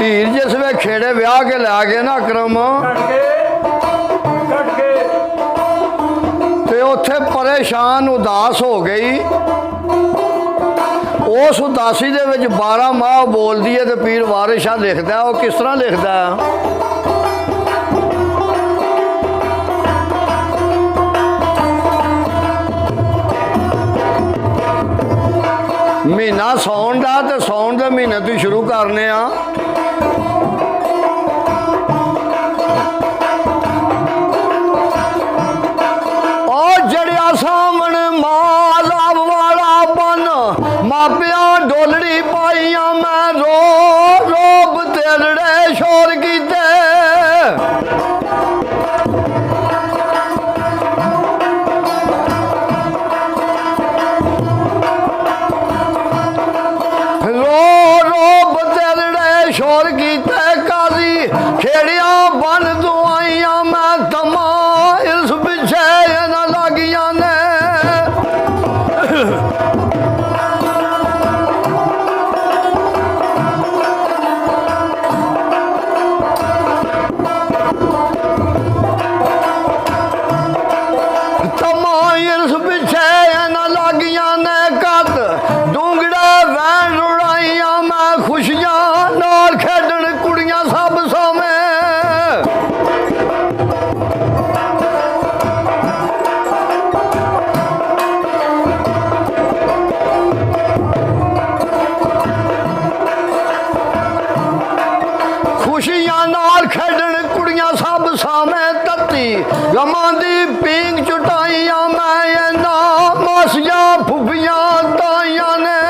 ਹੀਰ ਜਿਸ ਵੇ ਖੇੜੇ ਵਿਆਹ ਕੇ ਲੈ ਗਏ ਨਾ ਅਕਰਮ ਤੇ ਉੱਥੇ ਪਰੇਸ਼ਾਨ ਉਦਾਸ ਹੋ ਗਈ। ਉਸ ਉਦਾਸੀ ਦੇ ਵਿੱਚ 12 ਮਾਹ ਬੋਲਦੀ ਹੈ ਤੇ ਪੀਰ ਵਾਰਿਸ ਸ਼ਾਹ ਲਿਖਦਾ। ਉਹ ਕਿਸ ਤਰ੍ਹਾਂ ਲਿਖਦਾ? ਮਹੀਨਾ ਸਾਉਣ ਦਾ ਤੇ ਸਾਉਣ ਦੇ ਮਹੀਨੇ ਤੋਂ ਸ਼ੁਰੂ ਕਰਨੇ ਆ। ਉਹ ਜੜਿਆ ਸਾਹਮਣੇ ਮਾਲਾਬ ਵਾਲਾ ਬਨ ਮਾਪਿਆਂ ਡੋਲੜੀ ਪਾਈਆਂ ਮੈਂ ਰੋ ਰੋ ਬਤੇੜੇ ਸ਼ੋਰ ਕੀਤੇ। ਸ਼ੋਰ ਕੀਤੇ ਕਾਜ਼ੀ ਖੇੜਿਆ ਬਨ ਦੁਆਈਆਂ ਮੈਂ ਤਮਾ ਇਸ ਪਿੱਛੇ ਨਾ ਲੱਗੀਆਂ ਨੇ। ਤਮਾ ਇਸ ਪਿੱਛੇ ਨਾ ਲੱਗੀਆਂ ਨੇ ਕੱਤ ਡੂੰਗੜਾ ਵੈਣ ਉਡਾਈਆਂ ਮੈਂ ਖੁਸ਼ੀਆਂ ਨਾਲ ਖੇਡਣ ਕੁੜੀਆਂ ਸਭ ਸਾਵੇਂ। ਖੁਸ਼ੀਆਂ ਨਾਲ ਖੇਡਣ ਕੁੜੀਆਂ ਸਭ ਸਾਵੇਂ ਤੱਤੀ ਗਮਾਂ ਦੀ ਪੀਂਗ ਚੁਟਾਈਆਂ ਮੈਂ ਇਹਨਾਂ ਮਾਸੀਆਂ ਫੁੱਫੀਆਂ ਤਾਈਆਂ ਨੇ।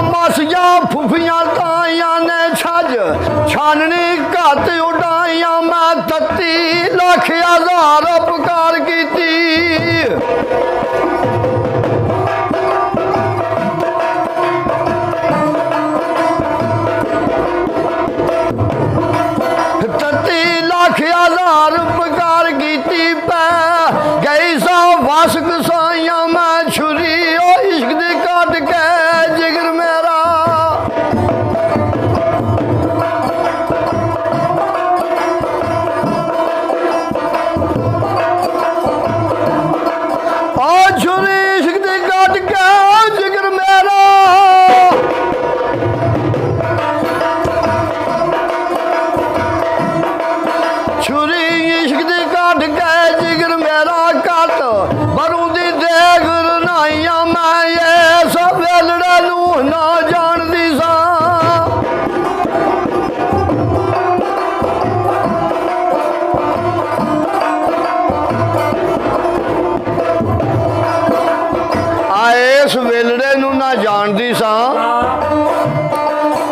ਮਾਸੀਆਂ ਫੁੱਫੀਆਂ ਤਾਈਆਂ ਨੇ ਛੱਜ ਛਾਨਣੀ ਘੱਟ ਉਡਾਈਆਂ ਮੈਂ 33 ਲੱਖ ਹਜ਼ਾਰ ਉਪਕਾਰ ਕੀਤੀ। ਉਪਕਾਰ ਕੀਤੀ ਪੈ ਗਈ ਸਾਂ ਵਸ ਕਸਾਈਆਂ ਮੈਂ ਛੁਰੀ ਉਹ ਇਸ਼ਕ ਦੀ ਕੱਟ ਕੇ ਜਿਗਰ ਮੇਰਾ। ਉਹ ਛੁਰੀ ਇਸ਼ਕ ਦੀ ਕੱਟ ਕੇ ਜਿਗਰ ਮੇਰਾ। ਛੁਰੀ ਇਸ਼ਕ ਦੀ ਕੱਢ ਕੇ ਜਿਗਰ ਮੇਰਾ ਕੱਟ ਬਰੂ ਦੀ ਦੇਗ ਰਨਾਈਆਂ ਮੈਂ ਇਸ ਵੇਲੜੇ ਨੂੰ ਨਾ ਜਾਣਦੀ ਸਾਂ। ਇਸ ਵੇਲੜੇ ਨੂੰ ਨਾ ਜਾਣਦੀ ਸਾਂ।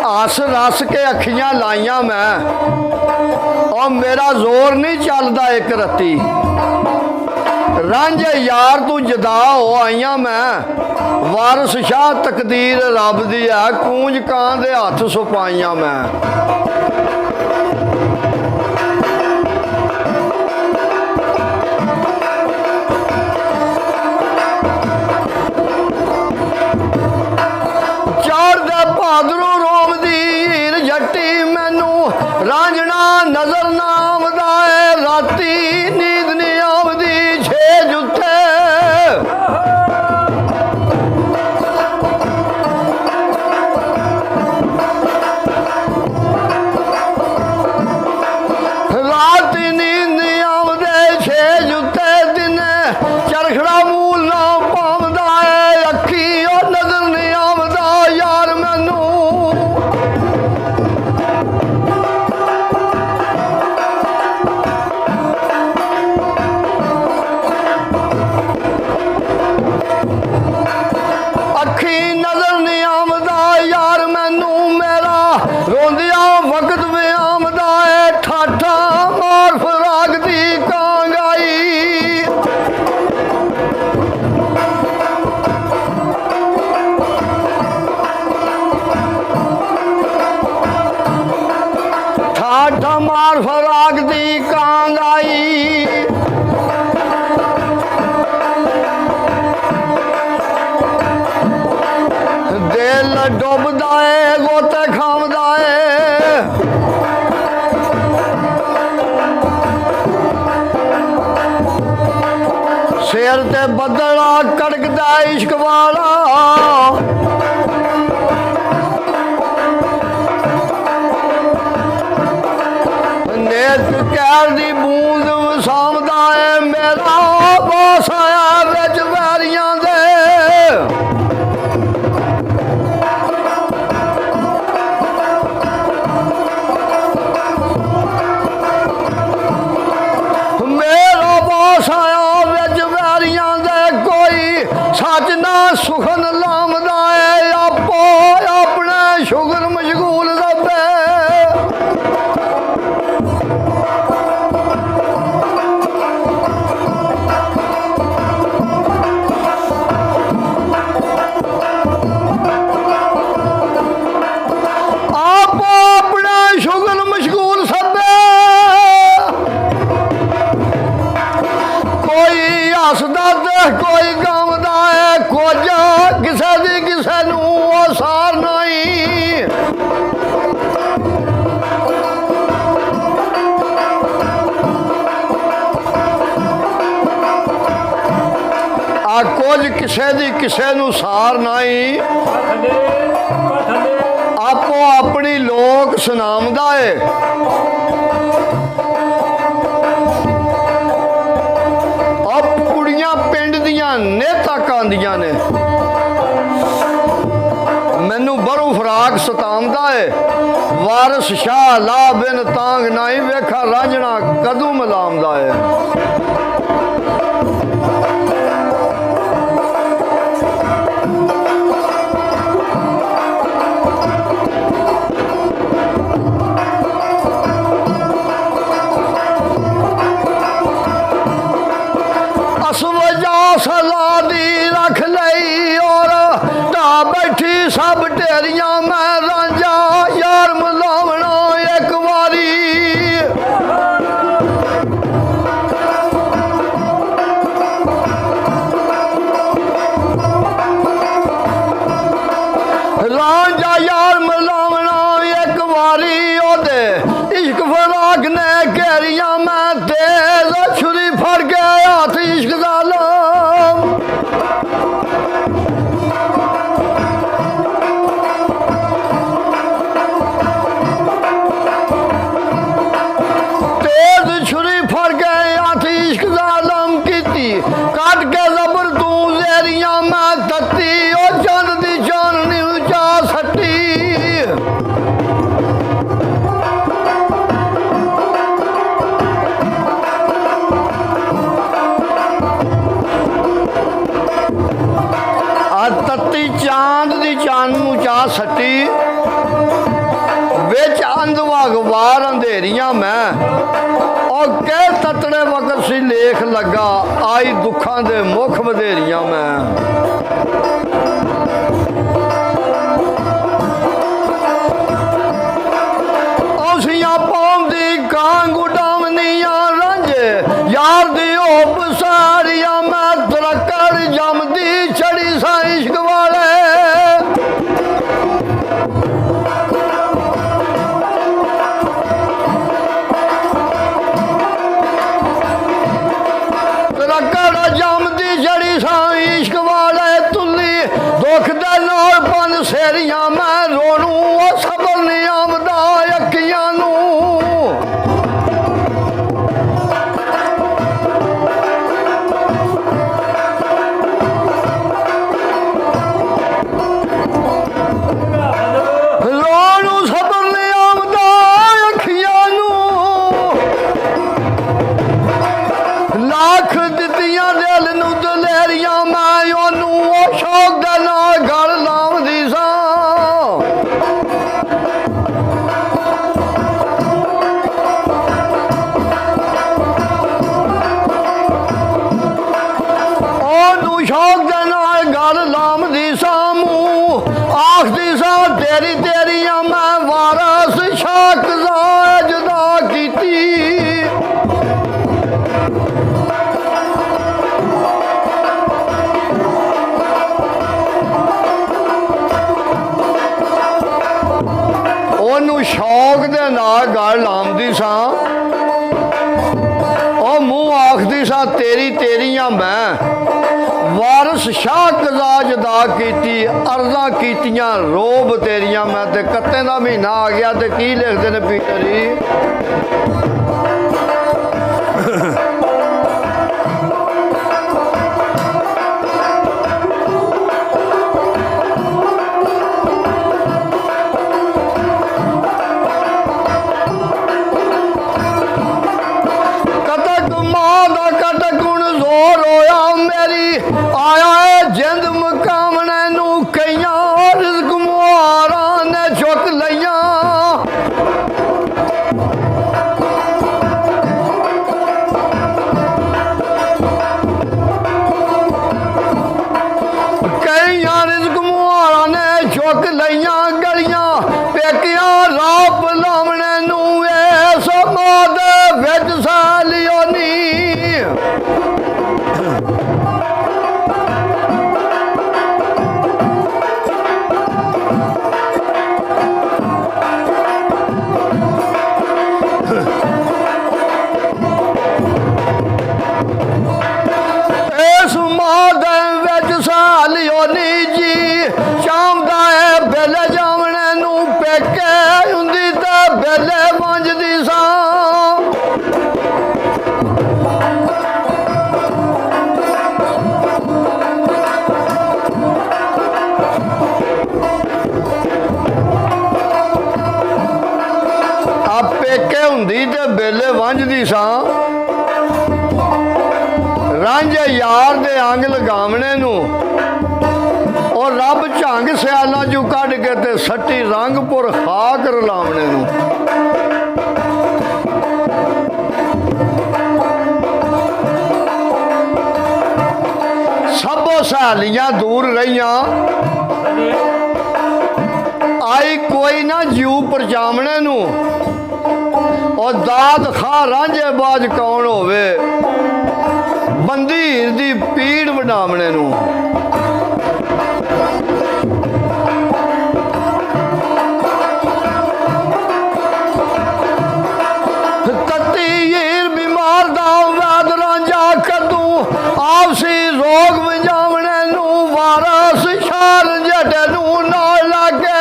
ਹੱਸ ਰਸ ਕੇ ਅੱਖੀਆਂ ਲਾਈਆਂ ਮੈਂ ਉਹ ਮੇਰਾ ਜ਼ੋਰ ਨਹੀਂ ਚੱਲਦਾ ਇੱਕ ਰੱਤੀ। ਰਾਂਝੇ ਯਾਰ ਤੂੰ ਜਦਾ ਹੋ ਆਈਆਂ ਮੈਂ ਵਾਰਿਸ ਸ਼ਾਹ ਤਕਦੀਰ ਰੱਬ ਦੀ ਹੈ ਕੂੰਜ ਕਾਂ ਦੇ ਹੱਥ ਸੁਪਾਈਆਂ ਮੈਂ। ਚੜ੍ਹਦੇ ਭਾਦਰੋਂ ਰੋਮਦੀ ਹੀਰ ਜੱਟੀ ਮੈਨੂੰ ਰਾਂਝਣਾ ਨਜ਼ਰ ਨਾ ਆਉਂਦਾ ਏ ਰਾਤੀ ਨੀਂਦ ਨਹੀਂ ਆਉਂਦੀ ਛੇ ਜੁੱਥੇ। ਰਾਤੀ ਨੀਂਦ ਨਹੀਂ ਆਉਂਦੇ ਛੇ ਜੁੱਥੇ ਦਿਨੇ ਚਰਖੜਾ ਮੂਲ ਨਾ ਪਾਉਂਦਾ ਏ ਅੱਖੀ ਉਹ ਨਜ਼ਰ ਨਹੀਂ ਆਉਂਦਾ ਯਾਰ ਮੈਨੂੰ। ਮਾਰ ਫਰਾਕ ਦੀ ਕਾਂਗ ਆਈ ਦਿਲ ਡੁੱਬਦਾ ਏ ਗੋਤੇ ਖਾਂਦਾ ਏ ਸਿਰ ਤੇ ਬੱਦਲਾ ਕੜਕਦਾ ਇਸ਼ਕ ਵਾਲਾ ਨੇਤ ਕਹਿਰ ਦੀ ਬੂੰਦ ਵਸਾਉਂਦਾ ਏ ਮੇਰਾ ਬਾਸ ਆਇਆ ਵਿੱਚ ਵੈਰੀਆਂ ਦੇ ਮੇਰਾ ਬਾਸ ਆਇਆ ਵਿੱਚ ਵੈਰੀਆਂ ਦੇ ਕੋਈ ਸੱਚ ਨਾ ਸੁਖਨ ਲਾਮਦਾ ਏ ਆਪੋ ਆਪਣੇ ਸ਼ੁਗਰ ਮਸ਼ਗੂਲ ਰੱਬੇ ਸ਼ੁਗਲ ਮਸ਼ਗੂਲ ਸਭੇ ਕੋਈ ਹੱਸਦਾ ਤੇ ਕੋਈ ਗਾਉਂਦਾ ਹੈ ਕੁਝ ਕਿਸੇ ਦੀ ਕਿਸੇ ਨੂੰ ਅਸਾਰ ਨਹੀਂ ਆ ਕੁਝ ਕਿਸੇ ਦੀ ਕਿਸੇ ਨੂੰ ਸਾਰ ਨਹੀਂ ਆਪੋ ਆਪਣੀ ਲੋਕ ਸੁਣਾਉਂਦਾ ਏ ਆਪ ਕੁੜੀਆਂ ਪਿੰਡ ਦੀਆਂ ਨੇਤਾ ਕਾਂਦੀਆਂ ਨੇ ਮੈਨੂੰ ਬਰੂ ਫਰਾਕ ਸਤਾਉਂਦਾ ਏ ਵਾਰਿਸ ਸ਼ਾਹ ਲਾ ਬਿਨ ਤਾਂਗ ਨਹੀਂ ਵੇਖਾ ਰਾਂਝਣਾ ਕਦੋਂ ਮਲਾਉਂਦਾ ਏ ਸਲਾ ਦੀ ਰੱਖ ਲਈ ਔਰ ਢਾ ਬੈਠੀ ਸਭ ਢੇਰੀਆਂ ਮੈਂ ਰਾਂਝਾ ਯਾਰ ਮਿਲਾਵਣਾ ਇੱਕ ਵਾਰੀ ਰਾਂਝਾ ਯਾਰ ਮਿਲਾਵਣਾ ਇੱਕ ਵਾਰੀ ਉਹਦੇ ਇਸ਼ਕ ਫਰਾਕ ਨੇ ਘੇਰੀਆਂ ਮੈਂ ਤੇਜ਼ ਛੁਰੀ ਫੜ ਕੇ ਹੱਥ ਇਸ਼ਕ ਦਾ ਕੱਟ ਕੇ ਜ਼ਬਰ ਤੂੰ ਜ਼ੇਰੀਆਂ ਮੈਂ ਦਿੱਤੀ ਉਹ ਚੰਦ ਦੀ ਚਾਨਣੀ ਉੱਚਾ ਸੱਟੀ ਆ ਤੱਤੀ ਚਾਂਦ ਦੀ ਚਾਨ ਨੂੰ ਚਾ ਸੱਟੀ ਵਿੱਚ ਅੰਧਵਾ ਗਵਾਰ ਅੰਧੇਰੀਆਂ ਮੈਂ ਉਹ ਕਹਿ ਤਤੜੇ ਵਕਤ ਸੀ ਲੇਖ ਲੱਗਾ ਆਈ ਦੁੱਖਾਂ ਦੇ ਮੁੱਖ ਵਧੇਰੀਆਂ ਮੈਂ ਔਸੀਆਂ ਪਾਉਂਦੀ ਕਾਂਗ ਉਡਾਵਨੀਆਂ ਰਾਂਝੇ ਯਾਰ ਦੀ ਹੋਪ ਸਾਰੀਆਂ ਮੈਂ ਤਰਕੜ ਜੰਮਦੀ ਛੜੀ ਸਾਂ ਇਸ਼ਕ ਵਾਲੇ ਜੰਮਦੀ ਜੜੀ ਸਾਂ ਇਸ਼ਕ ਵਾਲੇ ਤੁੱਲੀ ਦੁੱਖ ਦੇ ਨਾਲ ਬਨ ਸੇਰੀਆਂ ਮੈਂ ਰੋਣੂ ਉਹ ਸਬਰ ਨਹੀਂ ਆਉਂਦਾ ਅੱਖੀਆਂ ਨੂੰ ਰੋਣੂ ਸਬਰ ਨਹੀਂ ਆਉਂਦਾ ਅੱਖੀਆਂ ਨੂੰ ਲੱਖ ਦਿੱਤੀਆਂ ਦਿਲ ਨੂੰ ਦਲੇਰੀਆਂ ਮੈਂ ਉਹਨੂੰ ਉਹ ਸ਼ੌਕ ਦੇ ਨਾਲ ਗਲ ਲਾਉਂਦੀ ਸਾਂ ਉਹਨੂੰ ਸ਼ੌਕ ਦੇ ਨਾਲ ਗਲ ਲਾਉਂਦੀ ਸਾਂ ਮੂੰਹ ਆਖਦੀ ਸਾਂ ਤੇਰੀ ਤੇਰੀਆਂ ਮੈਂ ਵਾਰਸ ਸ਼ਾਕ ਦਾ ਜਦਾ ਉਹਨੂੰ ਸ਼ੌਕ ਦੇ ਨਾਲ ਗੱਲ ਲਾਉਂਦੀ ਸਾਂ। ਉਹ ਮੂੰਹ ਆਖਦੀ ਸਾਂ ਤੇਰੀ ਤੇਰੀਆਂ ਮੈਂ ਵਾਰਿਸ ਸ਼ਾਹ ਕਜ਼ਾ ਜਦਾ ਕੀਤੀ ਅਰਜ਼ਾਂ ਕੀਤੀਆਂ ਰੋਬ ਤੇਰੀਆਂ ਮੈਂ। ਤੇ ਕੱਤੇ ਦਾ ਮਹੀਨਾ ਆ ਗਿਆ ਤੇ ਕੀ ਲਿਖਦੇ ਨੇ ਪੀਟਰ ਜੀ, ਆਇਆ ਜਿੰਦ ਮੁਕਾਮਣੇ ਨੂੰ ਕਈਆਂ ਰਿਜ਼ਕ ਮੁਹਾਰਾਂ ਨੇ ਚੁੱਕ ਲਈਆਂ। ਕਈਆਂ ਰਿਜ਼ਕ ਮੁਹਾਰਾਂ ਨੇ ਚੁੱਕ ਲਈਆਂ ਗਲੀਆਂ ਪੇਕਿਆਂ ਰਾਹ ਬੁਲਾਵਣੇ ਨੂੰ ਇਸ ਮਾਦ ਵਿੱਚ ਸਾਲਿਓ ਨੀ। ਪੇਕੇ ਹੁੰਦੀ ਤੇ ਬੇਲੇ ਵੰਝਦੀ ਸਾਂ। ਰਾਂਝੇ ਯਾਰ ਦੇ ਅੰਗ ਲਗਾਵਣੇ ਨੂੰ ਉਹ ਰੱਬ ਝੰਗ ਸਿਆਲਾਂ ਚੋਂ ਕੱਢ ਕੇ ਤੇ ਸੱਟੀ ਰੰਗਪੁਰ ਖਾਕ ਰਲਾਵਣੇ ਨੂੰ। ਸਭੋ ਸਹੇਲੀਆਂ ਦੂਰ ਰਹੀਆਂ ਆਈ ਕੋਈ ਨਾ ਜੀਉ ਪਰਚਾਵਣੇ ਨੂੰ। ਉਹ ਦਾਤ ਖਾ ਰਾਂਝੇ ਬਾਜ ਕੌਣ ਹੋਵੇ ਬੰਦੀ ਦੀ ਪੀੜ ਵਡਾਵਣੇ ਨੂੰ। ਤਤੀਰ ਬਿਮਾਰ ਦਾ ਵੈਦ ਰਾਂਝਾ ਕੱਦੂ ਆਪਸੀ ਰੋਗ ਵਜਾਵਣੇ ਨੂੰ ਵਾਰਸ ਸ਼ਾਰ ਜੱਟ ਨੂੰ ਨਾਲ ਲਾਗੇ।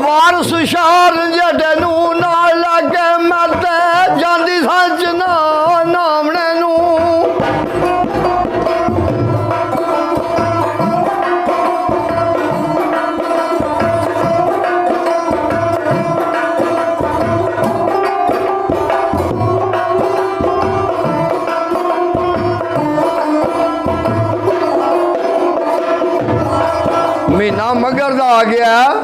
ਵਾਰਸ ਸ਼ਾਰ ਜੱਟ ਨੂੰ ਨਾਲ ਲਾਗੇ ਮੈਂ ਤੇ ਜਾਂਦੀ ਸੱਚ ਨਾ ਨਾਮਣੇ ਨੂੰ। ਮਹੀਨਾ ਮਗਰ ਦਾ ਆ ਗਿਆ।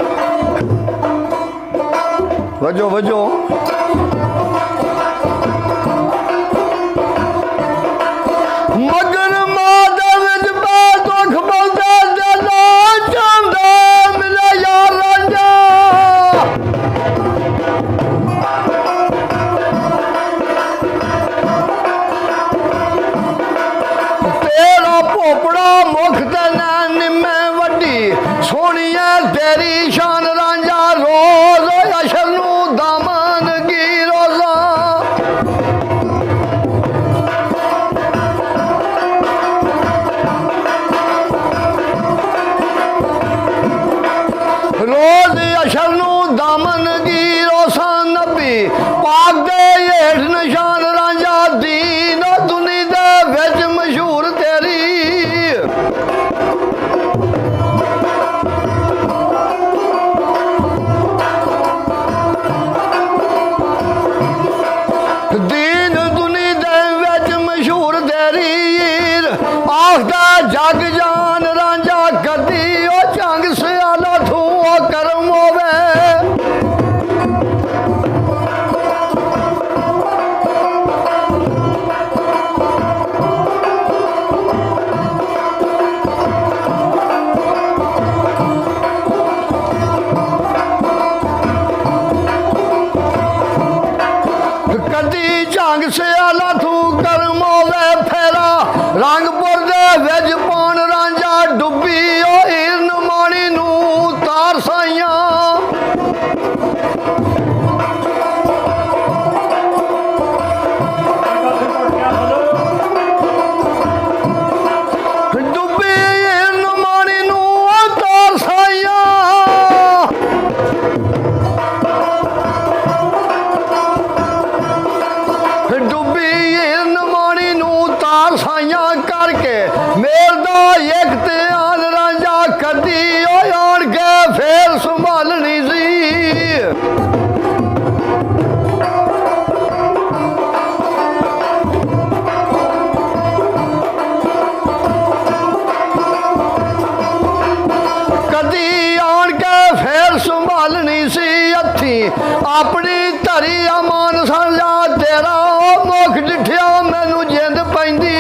ਵਜੋ ਵਜੋ ਮਗਰ ਮਾਦਾ ਵਿੱਚ ਪੈ ਦੁੱਖ ਬਲਦਾ ਜਨਾ ਚਾਹੁੰਦਾ ਮਿਲੇ ਯਾਰ ਰਾਂਝਾ। ਤੇਰਾ ਭੋਪੜਾ ਮੁਖ ਤੇ ਨਾ ਨਿੰਮੇ ਵੱਡੀ ਸੋਹਣੀਆਂ ਤੇਰੀ ਸ਼ਾਨ ਰਾਂਝਾ। ਰੋਜ਼ ਅਸ਼ਰ ਨੂੰ ਦਾਮਨ ਕੀ ਰੋਜ਼ਾ। ਰੋਜ਼ ਅਸ਼ਰ ਨੂੰ ਦਾਮਨ ਕੀ ਰੋਜ਼ਾ। ਨਬੀ ਪਾਕ ਦੇ ਹੇਠ ਨਿਸ਼ਾਨ ਰਾਂਝਾ। ਦੀਨ ਦੁਨੀ ਦੇ ਵਿੱਚ ਮਸ਼ਹੂਰ ਤੇਰੀ। ਦੀਨ ਦੁਨੀ ਦੇ ਵਿੱਚ ਮਸ਼ਹੂਰ ਤੇਰੀ। ਆਖਦਾ ਜਗ ਜਾਨ ਰਾਂਝਾ ਕਦੀ ਉਹ ਝੰਗ ਸਿਆਲਾ ਤੂੰ ਉਹ ਕਰਮ ਹੋਵੇ। ਰੰਗਪੁਰ ਦੇ ਵਿੱਚ ਪਾਣ ਰਾਂਝਾ ਡੁੱਬੀ ਉਹ ਹੀਰਨ ਮਾਣੀ ਨੂੰ ਤਾਰ ਸਾਈਆਂ करके मेरदा एक ते आन रांझा कदी आन के फिर संभालनी सी कदी आन के फिर संभालनी सी हथी अपनी धरी अमान समझा तेरा मुख डिठिया मैनू जिंद पैंदी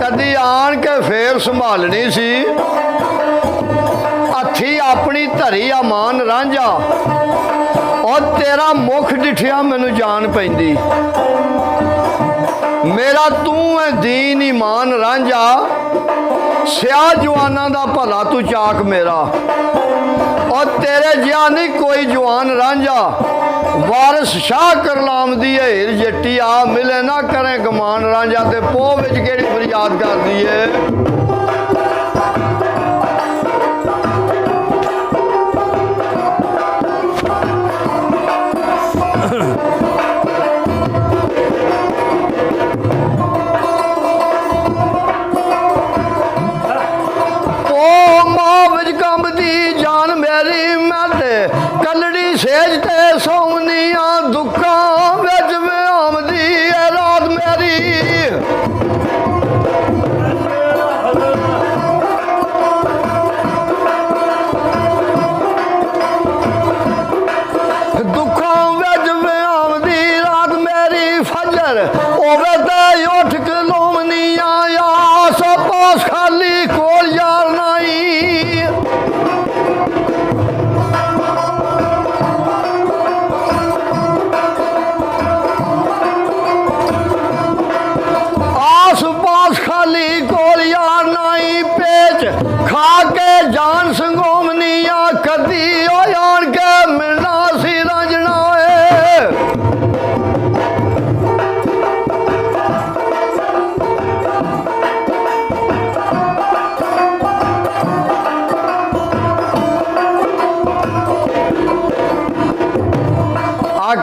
कदी आन के फिर संभालनी सी हथी अपनी धरी अमान रांझा और तेरा मुख डिठिया मैनू जान पैंदी मेरा तू है दीन ईमान रांझा सियाह जवाना दा भला तू चाक मेरा और तेरे जिहा नहीं कोई जवान रांझा वारिस शाह करलाम दी हीर जट्टी आ मिले ना करें गमान रांझा ते पोह विच केड़ी फरियाद कर दी है सेज ते सोनिया दुखा विच में आमदी है रात मेरी दुखा विच में आमदी रात मेरी फजर ओवे ते उठ के लोमनिया आस पास खाली कोल यार नाई खा के जान संगोमनिया कदी आन के मिलना सी रांझना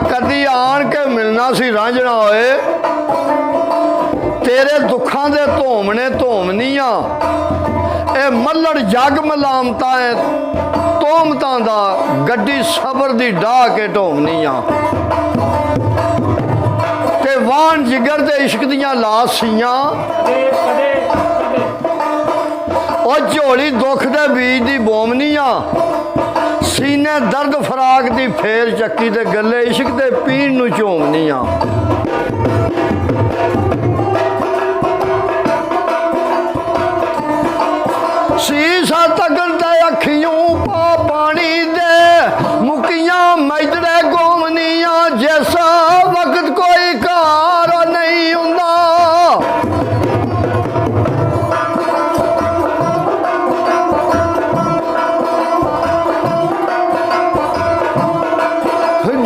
कदी आन के मिलना सी रांझना होए तेरे दुखा दे धोमने धोमनिया मल्लड़ जग मलामता है तोमतां दा गड्डी सबर दी डाह के ढोमनिया ते वान जिगर दे इश्क दियां लासियां और झोली दुख दे बीज दी बोमनिया सीने दर्द फराक दी फेर चक्की ते गले इश्क दे पीण नू झोमनिया शीशा तकन ते अखियों पा पानी दे मुकियां मैदरे गोमनिया जैसा वक्त कोई कार नहीं हुंदा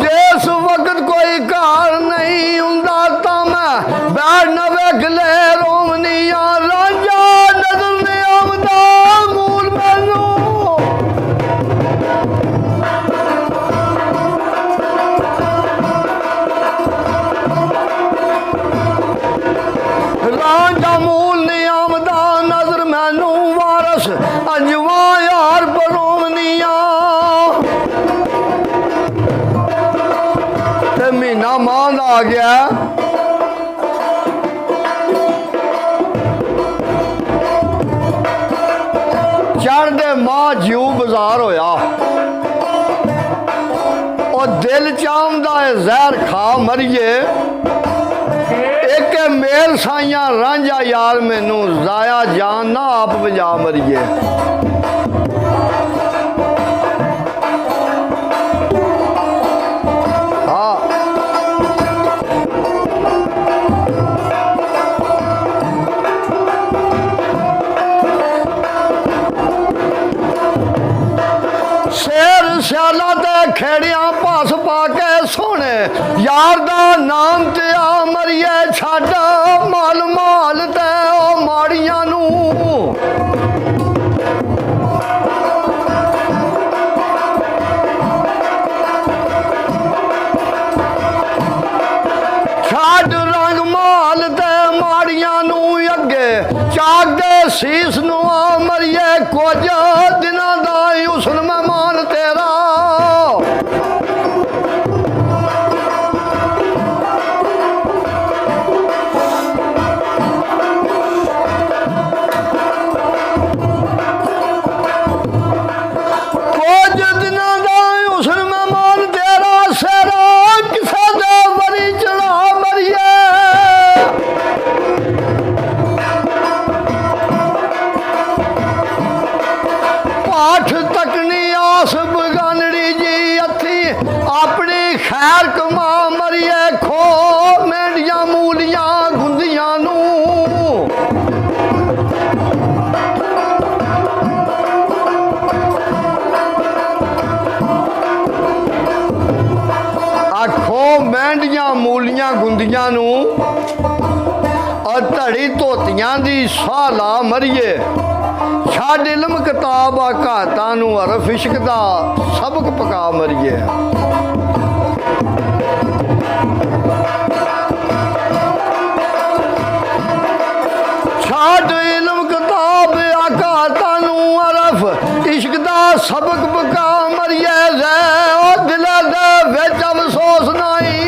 जिस वक्त कोई कार नहीं हुंदा ता मैं बैठ न वेख ले रोमनिया रांझा नजर ने आमदा मूल मैनू रांझा मूल ने आमदा नजर मैनू वारस अंजवा यार बरोमनिया ते महीना मांद आ गया चढ़दे मां जीव बाजार होया और दिल चाहता है जहर खा मरिए एक मेल साइया रांझा यार मैनू जाया जान ना आप बजा मरिए बेड़िया पास पाके सोने यार दा नाम ते आ मरिए छड़ माल माल ते ओ माड़ियां नू छड़ रंग माल ते माड़ियां नू अगे चाक दे शीस नू आ मरिए कुछ दिना दा हुस्न मेहमान तेरा कुछ दिना दा हुस्न मेहमान तेरा सेरा किसे दे वरी चढ़ा मरिए पाठ तकनी आस बगानड़ी जी अथी अपनी खैर कमा मरिए खो मेंढियां मूलियां गुंदियां नू आखो मेंढियां मूलियां गुंदियां नू और धड़ी धोतियां दी साह ला मरिए छड़ इल्म किताब घाता नू हरफ इश्क दा सबक पका मरिए छड़ इल्म किताब घाता नू हरफ इश्क दा सबक पका मरिए रे ओ दिल दे विच अफसोस नहीं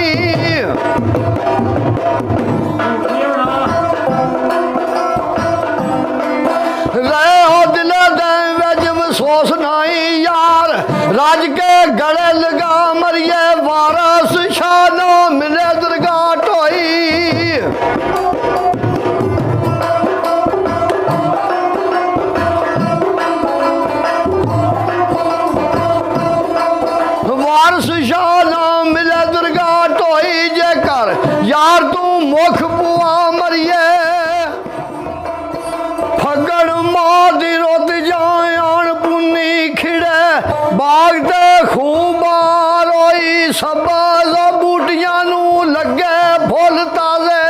सोच नहीं यार राज के गले लगा मरिए वारस शाह ना मिले दरगाह टोई वारस शाह ना मिले दरगाह टोई जे कर यार तू मुख बुआ मरिए फगड़ मार दी रुत जाए खिड़े बाग दे खूबार होई सबा बूटियां नू लगे फुल ताजे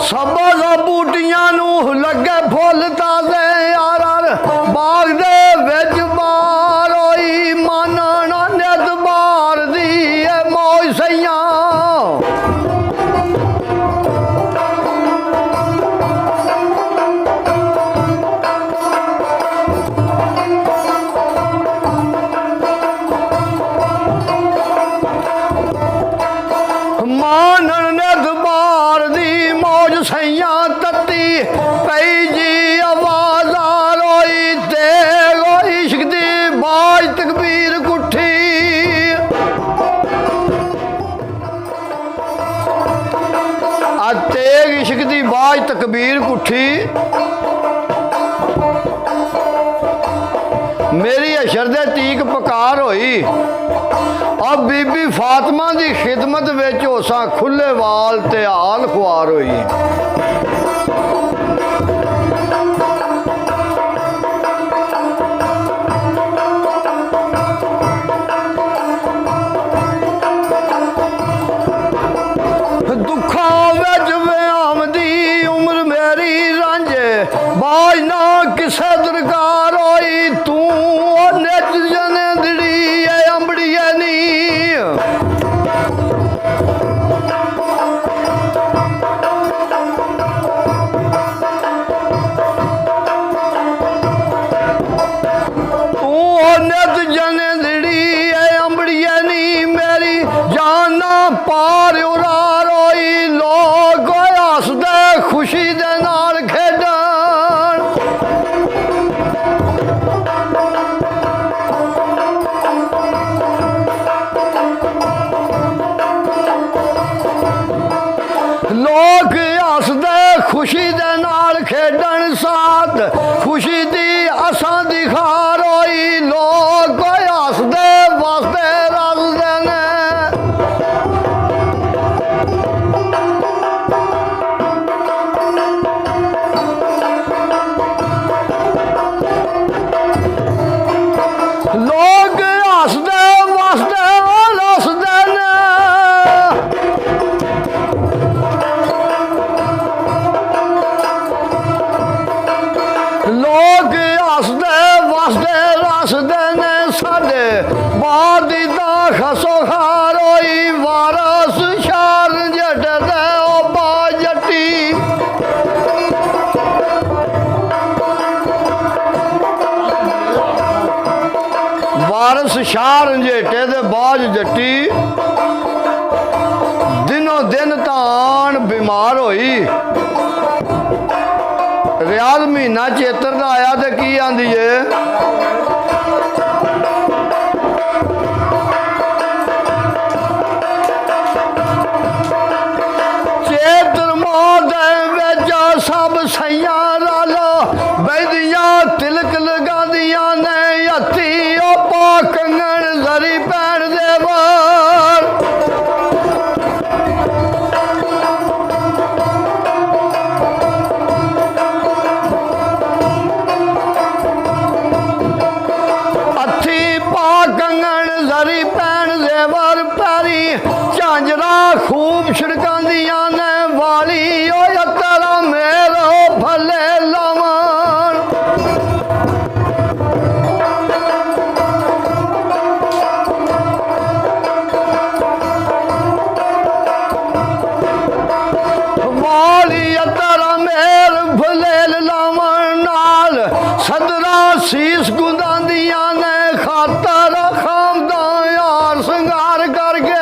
सबा बूटियां नू लगे फुल ताजे यार बाग दे विच बार होई मानना नित बार दी सैया मानन ने दबार दी मौज सैया तत्ती पई जी आवाज आ रोई तेग इश्क दी बाज तकबीर कुठी तेग इश्क दी बाज तकबीर कुठी मेरी अशर दे तीक पकार होई अब बीबी फातिमा दी खिदमत विच होसा खुले वाल ते हाल खुआर होई दुखा विच आमदी उम्र मेरी रांझे बाज ना किसे दरकार होई तू निज जने दड़ी अंबड़िए नी पार उरार होई लोग हसदे खुशी दे नाल खेडन लोग हसदे खुशी दे नाल खेडन साथ खुशी दी असां दी खार होई लोग हसदे वसदे रसदे ने ਹੱਸਦੇ ਵਸਦੇ ਰਸਦੇ ਨੇ ਸਾਡੇ ਬਾਦੀ ਦਾ ਖਸੋ ਖਾਰ ਹੋਈ ਵਾਰਸ ਸ਼ਾਰ ਜੱਟ ਦੇ ਉਹ ਬਾ ਜੱਟੀ ਵਾਰਸ ਸ਼ਾਹ ਰੰਝੇਟੇ ਦੇ ਬਾਜ ਜੱਟੀ ਦਿਨੋਂ ਦਿਨ ਤਾਣ ਬਿਮਾਰ ਹੋਈ ਰਿਆਜ਼ ਮਹੀਨਾ ਚੇਤਰ ਦਾ ਆਇਆ ਤੇ ਕੀ ਆਂਦੀ ਏ ਚੇਤਰ ਮਾਂ ਦੇ ਵਿੱਚ ਸਭ ਸਈਆਂ ਰਲ ਬੈਦੀਆਂ ਤਿਲਕ ਲਗਾਉਂਦੀਆਂ ਨੇ ਹੱਥੀ ਉਹ ਪਾ ਕੰਗਣ ਜ਼ਰੀ ਪੈਣ ਦੇ ਵਾਰ ਹੱਥੀ ਪਾ ਕੰਗਣ ਜ਼ਰੀ ਪੈਣ ਦੇ ਵਾਰ ਪੈਰੀ ਝਾਂਜਰਾ ਖੂਬ ਛਿੜਕਾਉਂਦੀਆਂ ਨੇ ਵਾਲੀ ਉਹ ਤੇਰਾ ਮੇਰੋ ਭਲੇ ਲਾਵਣ ਵਾਲੀ ਤੇਰਾ ਮੇਰ ਭਲੇ ਲਾਵਣ ਨਾਲ ਸਦਰਾ ਸੀਸ ਗੁੰਦਾਂਦੀਆਂ ਨੇ ਖਾਤਰ ਖਾਮਦਾ ਯਾਰ ਸੰਗਾਰ ਕਰਕੇ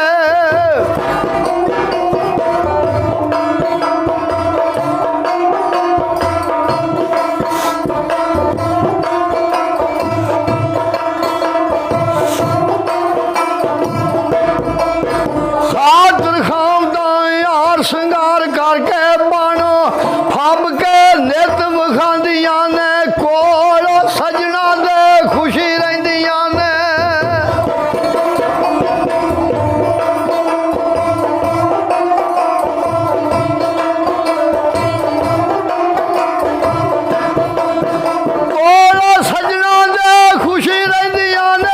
ਖਾਤਰ ਖਾਮਦਾ ਯਾਰ ਸੰਗਾਰ ਕਰਕੇ ਬਾਣੋ ਫੱਬ ਕੇ ਨਿਤ ਵਿਖਾਉਂਦੀਆਂ ਨੇ ਕੋਲ ਸਜਣਾ ਦੇ ਖੁਸ਼ੀ ਰਹਿੰਦੀਆਂ ਨੇ ਕੋਲ ਸਜਣਾ ਦੇ ਖੁਸ਼ੀ ਰਹਿੰਦੀਆਂ ਨੇ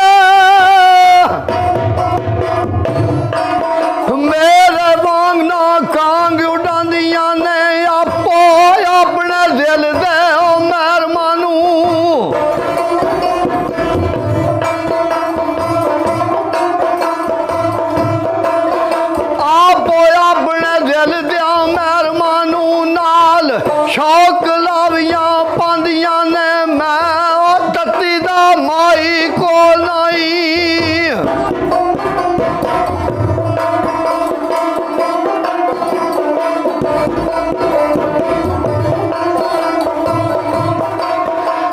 ਮੇਰੇ ਵਾਂਗ ਨਾ ਕਾਂਗ ਉਡਾਉਂਦੀਆਂ ਨੇ ਆਪੋ ਆਪਣੇ ਦਿਲ ਦੇ ਉਹ ਮਹਿਰਮਾਂ ਨੂੰ ਆਪੋ ਆਪਣੇ ਦਿਲ ਦੇ ਮਹਿਰਮਾਂ ਨੂੰ ਨਾਲ ਸ਼ੌਕ ਲਾਵੀਆਂ ਪਾਉਂਦੀਆਂ ਨੇ ਮੈਂ ਉਹ ਤੱਤੀ ਦਾ ਮਾਈ ਕੋਲ ਨਹੀਂ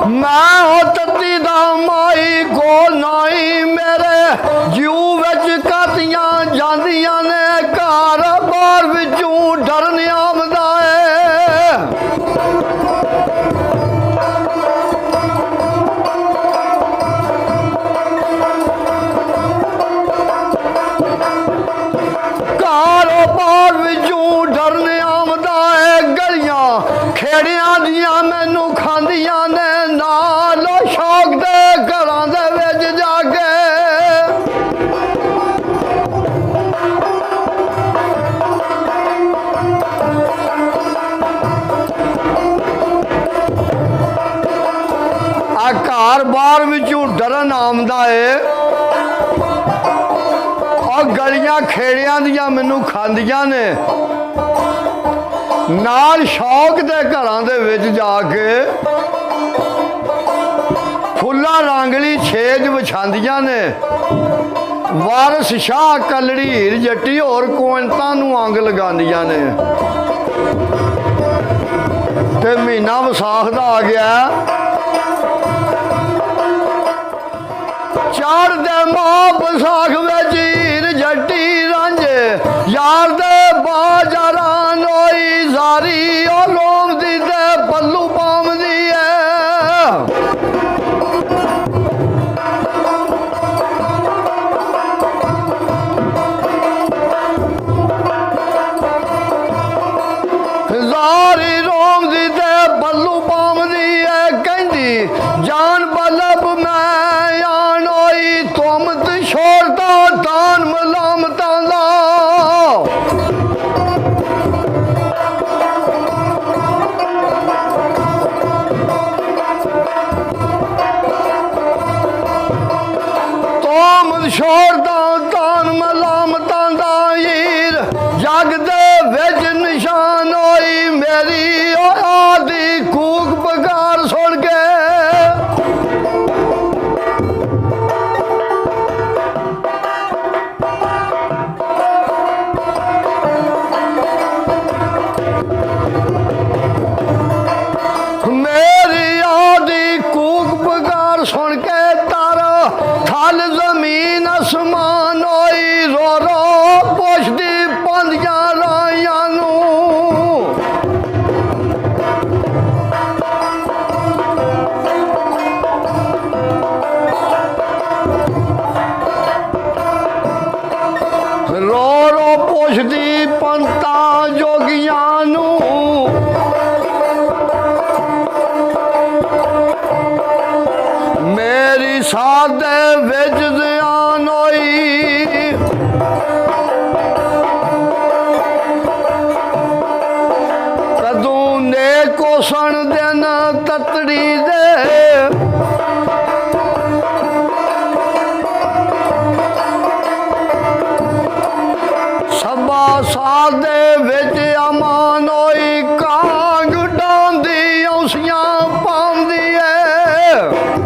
ਮੈਂ ਉਹ ਤੱਤੀ ਦਾ ਮਾਈ ਕੋਲ ਨਹੀਂ ਮੇਰੇ ਜੀਉ ਵਿੱਚ ਕਾਤੀਆਂ ਜਾਂਦੀਆਂ ਨੇ ਘਰ ਬਾਹਰ ਵਿੱਚੋਂ ਡਰਨ ਆਉਂਦਾ ਏ ਕਾਰੋਬਾਰ ਵਿੱਚੋਂ ਡਰਨ ਆਉਂਦਾ ਏ ਗਲੀਆਂ ਖੇੜਿਆਂ ਦੀਆਂ ਮੈਨੂੰ ਖਾਂਦੀਆਂ ਨੇ ਨਾਲ ਸ਼ੌਕ ਦੇ ਘਰਾਂ ਦੇ ਵਿੱਚ ਜਾ ਕੇ ਆ ਘਰ ਬਾਹਰ ਵਿੱਚੋਂ ਡਰਨ ਆਉਂਦਾ ਏ ਉਹ ਗਲੀਆਂ ਖੇੜਿਆਂ ਦੀਆਂ ਮੈਨੂੰ ਖਾਂਦੀਆਂ ਨੇ ਨਾਲ ਸ਼ੌਕ ਦੇ ਘਰਾਂ ਦੇ ਵਿੱਚ ਜਾ ਕੇ ਫੁੱਲਾਂ ਰਾਂਗਲੀ ਛੇਜ ਵਿਛਾਉਂਦੀਆਂ ਨੇ ਵਾਰਸ ਸ਼ਾਹ ਕਲੜੀ ਹੀਰ ਜੱਟੀ ਹੋਰ ਕੁਇੰਤਾਂ ਨੂੰ ਅੰਗ ਲਗਾਉਂਦੀਆਂ ਨੇ ਤੇ ਮਹੀਨਾ ਵਿਸਾਖ ਦਾ ਆ ਗਿਆ ਚੜ੍ਹਦੇ ਮਾਹ ਵਿਸਾਖ ਵਿੱਚ ਹੀਰ ਜੱਟੀ ਰਾਂਝੇ ਯਾਰ ਦੇ ਬਾਜ਼ਾਰਾਂ ਨੋਈ ਜ਼ਾਰੀ ਉਹ ਲੋਮਦੀ ਤੇ ਪੱਲੂ ਪਾਉਂਦੀ ਏ ਜ਼ਾਰੀ ਰੋਮਦੀ ਤੇ ਪੱਲੂ ਪਾਉਂਦੀ ਏ ਕਹਿੰਦੀ ਜਾਨ ਬਲਬ ਮੈਂ ਆਣੋਈ ਤੁਮਤ ਛੋੜਦਾ ਦਾਨ ਮਲਾਮਤਾਂ ਦਾ ਆਮਦ ਛੋੜਦਾ ਤਾਨ ਮਲਾਮਤਾਂ ਦਾ ਹੀਰ ਜਗ ਦੇ ਵਿੱਚ ਨਿਸ਼ਾਨ ਹੋਈ ਮੇਰੀ ਆਦੀ ਕੂਕ ਪੁਕਾਰ ਸੁਣ ਕੇ ਮੇਰੀ ਆਦੀ ਕੂਕ ਪੁਕਾਰ ਸੁਣ ਕੇ ਤਾਰਾ ਥਲ ਜ਼ਮੀਨ ਅਸਮਾਨ ਹੋਈ ਰੋ ਰੋ ਪੁੱਛਦੀ ਪੰਦੀਆਂ ਰਾਈਆਂ ਨੂੰ ਰੋ ਰੋ ਪੁੱਛਦੀ ਪੰਤਾਂ ਜੋਗੀਆਂ ਨੂੰ ਮੇਰੀ ਸਾਥ ਦੇ ਵਿੱਚ ਜ਼ਿਆਨ ਹੋਈ ਕਦੋਂ ਨੇ ਕੋਸਣ ਦਿਨ ਤਤੜੀ ਦੇ ਸਭਾ ਸਾਥ ਦੇ ਵਿੱਚ ਅਮਾਨ ਹੋਈ ਕਾਂਗ ਡਾਂਦੀ ਔਸੀਆਂ ਪਾਉਂਦੀ ਏ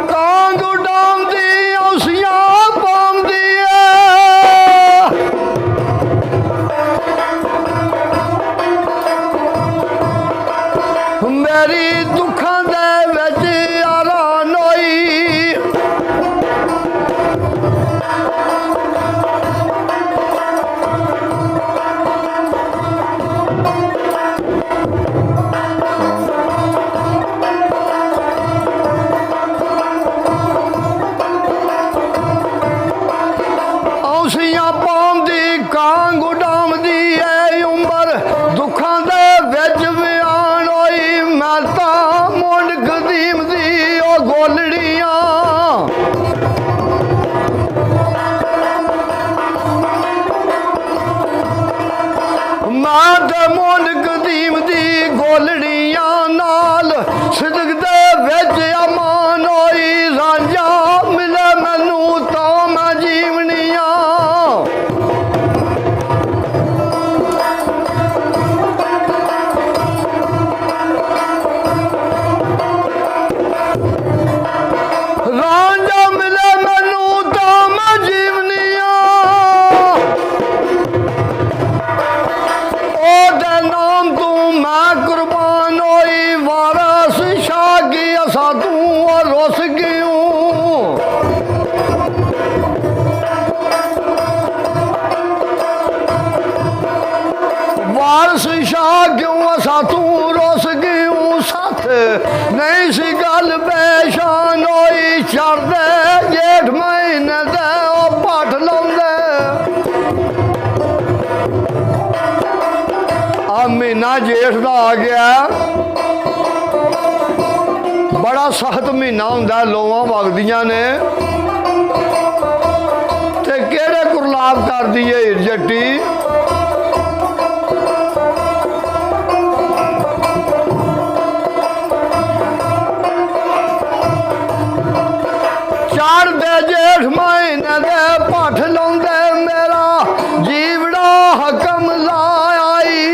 ਕਾਂਗ ਡਾਂਦੀ ਔਸੀਆਂ ਪਾਉਂਦੀ ਏ ਮੇਰੀ ਦੁੱਖਾਂ ਦੇ ਵਿੱਚ ਆਰਾਨ ਹੋਈ ਔਸੀਆਂ ਪਾਉਂਦੀ ਕਾਂਗ ਉਡਾਉਂਦੀ ਏ ਉਮਰ ਦੁੱਖਾਂ ਦੇ ਵਿੱਚ ਵਿਆਨ ਹੋਈ ਮੈਂ ਤਾਂ ਮੁੰਡ ਕਦੀਮ ਦੀ ਉਹ ਗੋਲੜੀਆਂ ਮੈਂ ਤੇ ਮੁੰਡ ਕਦੀਮ ਦੀ ਗੋਲੜੀਆਂ ਨਾਲ ਸਿਦਕ ਦੇ ਵਿੱਚ ਅਮਾਨ ਹੋਈ ਰਾਂਝਾ ਮਿਲੇ ਮੈਨੂੰ ਤਾਂ ਮੈਂ ਜੀਵਨੀਆਂ ਰਾਂਝਾ ਮਿਲੇ ਮੈਨੂੰ ਤਾਂ ਮੈਂ ਜੀਵਨੀਆਂ ਉਹਦੇ ਨਾਮ ਤੂੰ ਮੈਂ ਕੁਰਬਾਨ ਹੋਈ ਵਾਰਸ ਸ਼ਾਹ ਕੀ ਅਸਾ ਤੂੰ ਰੁੱਸ ਗਿਉ ਵਾਰਸ ਸ਼ਾਹ ਕਿਉਂ ਅਸਾ ਤੂੰ ਰੁੱਸ ਗਿਉ ਸੱਥ ਨਹੀਂ ਸੀ ਗੱਲ ਪੇਸ਼ਾਨ ਹੋਈ ਚੜਦੇ ਜੇਠ ਮਹੀਨੇ ਦੇ ਉਹ ਪੱਠ ਲਾਉਂਦੇ ਆ ਮਹੀਨਾ ਜੇਠ ਦਾ ਆ ਗਿਆ ਬੜਾ ਸਖਤ ਮਹੀਨਾ ਹੁੰਦਾ ਲੋਵਾਂ ਵਗਦੀਆਂ ਨੇ ਤੇ ਕਿਹੜੇ ਕੁਰਲਾਬ ਕਰਦੀ ਏ ਹੀਰ ਜੱਟੀ ਚੜ੍ਹਦੇ ਜੇਠ ਮਹੀਨੇ ਦੇ ਪੱਠ ਲਾਉਂਦੇ ਮੇਰਾ ਜੀਵੜਾ ਹਕਮ ਲਾਈ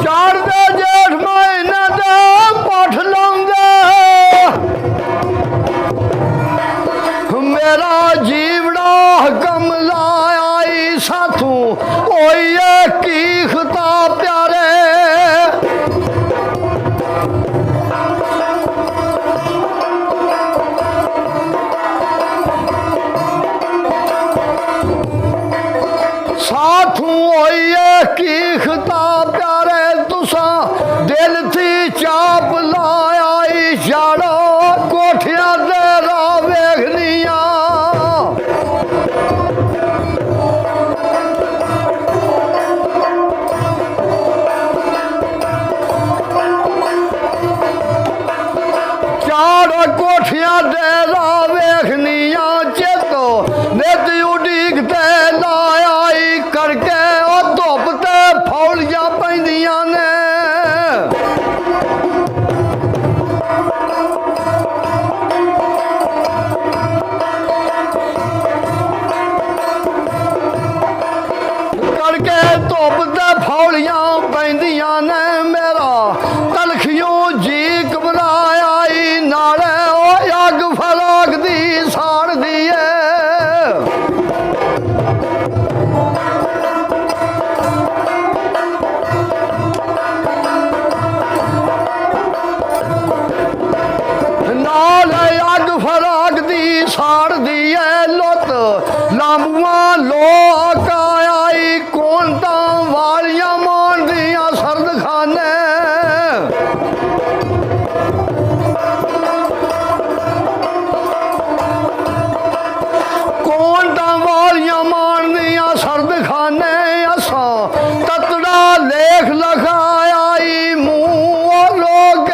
ਚੜ੍ਹਦੇ ਜੇਠ ਮਹੀਨੇ ਦੇ ਪੱਠ ਲਾਉਂਦੇ ਮੇਰਾ ਜੀਵੜਾ ਹਕਮ ਲਾਈ ਸਾਥੋਂ ਹੋਈ ਕੀ ਖਤਾ ਪਿਆਰੇ ਸਾਥੋਂ ਹੋਈ ਕੀ ਖਤਾ ਪਿਆਰੇ ਤੁਸਾਂ ਦਿਲ ਥੀ ਚਾਪ ਲਾਈ ਛਾੜੋ ਕੋਠਿਆਂ ਦੇ ਰਾਹ ਵੇਖਨੀਆਂ कोठियां डेरा वेखनिया चेतो नित उड़ीक ते लायाई करके ओ धुप ते फौलियां पैंदियां ने करके धुप ते फौलियां पैंदियां ने मेरा तलखियों जी घबराया नाले ओ अग फराक दी साड़ दी नाले अग फराक दी साड़ दी लुत लांबुआ लोक आई कोंटा वालियां मान दियां सर्द खाने सर्द खाने असा ततड़ा लेख लखाया मुंह लोग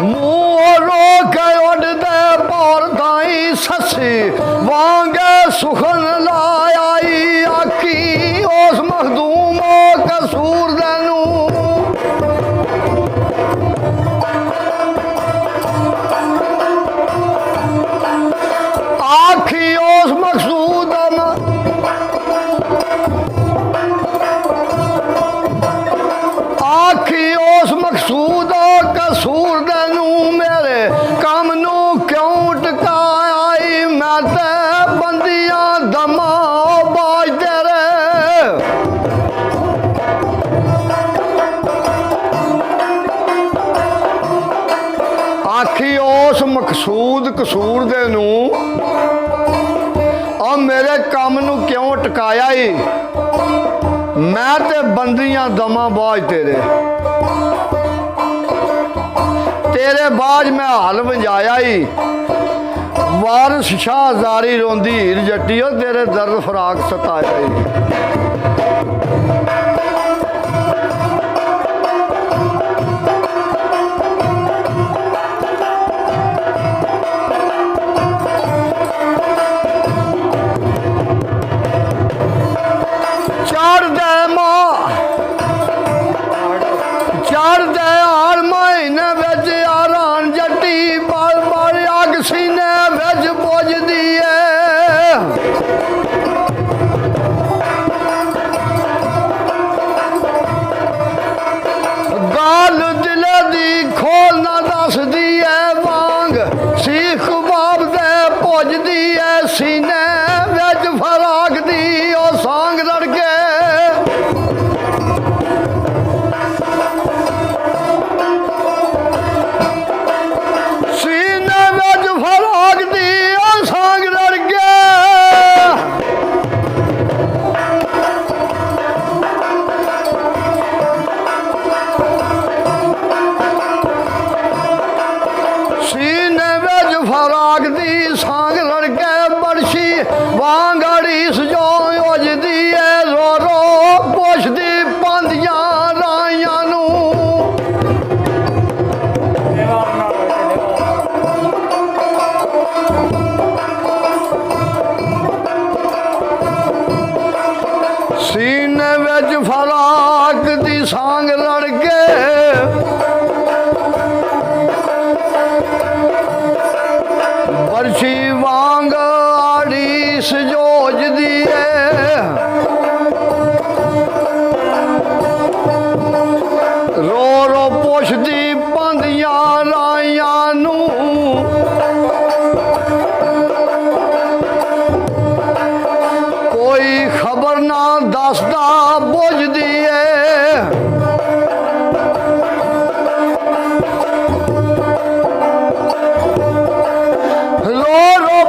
मुंह रोक उड़ते पौर ताई ससी वांग सुखन लायाई आखी उस मखदूम कसूर देनू आखी उस मकसूद आखी उस मकसूद कसूर देनू मेरे काम नू क्यों टकाई मैं ते बंदियां दमा बाजदे रहे आखी उस मकसूद कसूर दे नू और मेरे काम नू क्यों टकाया ही मैं ते बंदियां दमा बाज तेरे बाज मैं हाल वंजाया ही वारिस शाह जारी रोंदी हीर जट्टियो तेरे दर्द फराक सताया ही चढ़ दे आर महीने बिच आरान जट्टी बाल बाल अग सीने बिच पुजदी है गाल दिले दी खोल ना दसदी है वांग सीख बाब दे पुजदी है सीने बिच फराक दी ओ सांग लड़के फराक दी सांग लड़के बड़शी वांगड़ी सजो उजदी है रो रो पुछदी पांदियां राइयां नू सीने विच फराक दी सांग लड़के बरछी वांग आड़ी सजोजदी है रो रो पुछदी पांदियां राइयां नू कोई खबर ना दसदा बुझदी है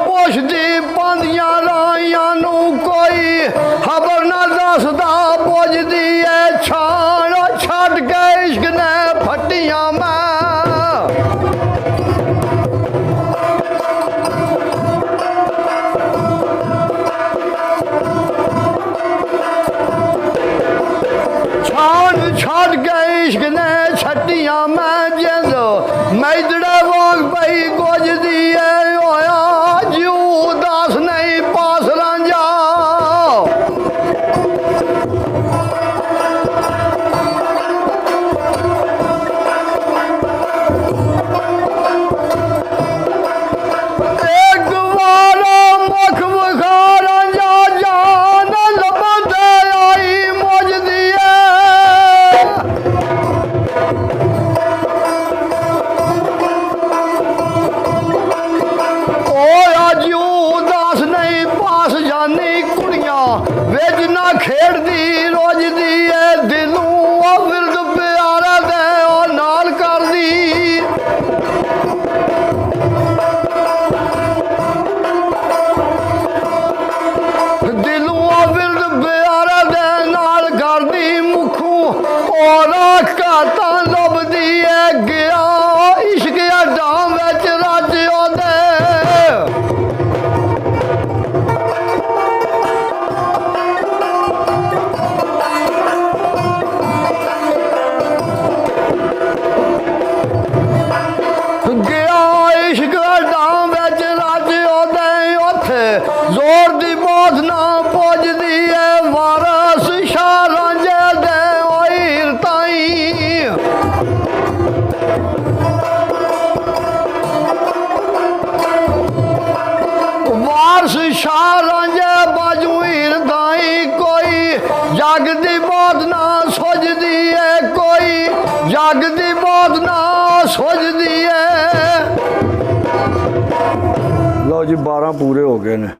पुछदी पांदियां राइयां नू कोई खबर ना दसदा बुझदी है छाण छड्ड के इश्क ने फट्टियां मैं ਮੈਦੜੇ ਵਾਂਗ ਪਈ ਗੁੱਜਦੀ ਏ ਹੋਇਆ ਜਿਉ ਦਾਸ ਨਹੀਂ ਪਾਸ ਰਾਂਝਾ ਇੱਕ ਵਾਰ ਮੁਖ ਵਿਖਾ ਰਾਂਝਾ ਜਾਨ ਲੱਭਦੇ ਆਈ ਮੁੱਝਦੀ ਏ ਦਾਸ ਨਹੀਂ ਪਾਸ ਜਾਨੀ ਕੁੜੀਆਂ ਵਿੱਚ ਨਾ ਖੇਡਦੀ ਰੋਜਦੀ ਏ ਦਿਲੋਂ ਉਹ ਵਿਰਦ ਪਿਆਰਾ ਦੇ ਉਹ ਨਾਲ ਕਰਦੀ ਦਿਲੋਂ ਉਹ ਵਿਰਦ ਪਿਆਰਾ ਦੇ ਨਾਲ ਕਰਦੀ ਮੁਖੋਂ ਔਰਾ ਘਾਟਾਂ ਲੱਭਦੀ ਏ ਗਿਆ ਇਸ਼ਕ ਅਡਾਂ ਵਿੱਚ ਰੱਜ ਉਹਦੇ ਜ਼ੋਰ ਦੀ ਮੌਤ ਨਾ ਪੁੱਜਦੀ ਏ ਵਾਰਸ ਸ਼ਾਹ ਰਾਂਝੇ ਦੇ ਓਇਰ ਤਾਈ ਵਾਰਸ ਸ਼ਾਹ ਰਾਂਝੇ ਬਾਜੂ ਹੀਰ ਤਾਈ ਕੋਈ ਜਗ ਦੀ ਮੌਤ ਨਾ ਸੁੱਝਦੀ ਏ ਕੋਈ ਜਗ ਦੀ ਮੌਤ ਨਾ ਸੁੱਝਦੀ ਏ ਲਓ ਜੀ 12 ਪੂਰੇ ਹੋ ਗਏ ਨੇ।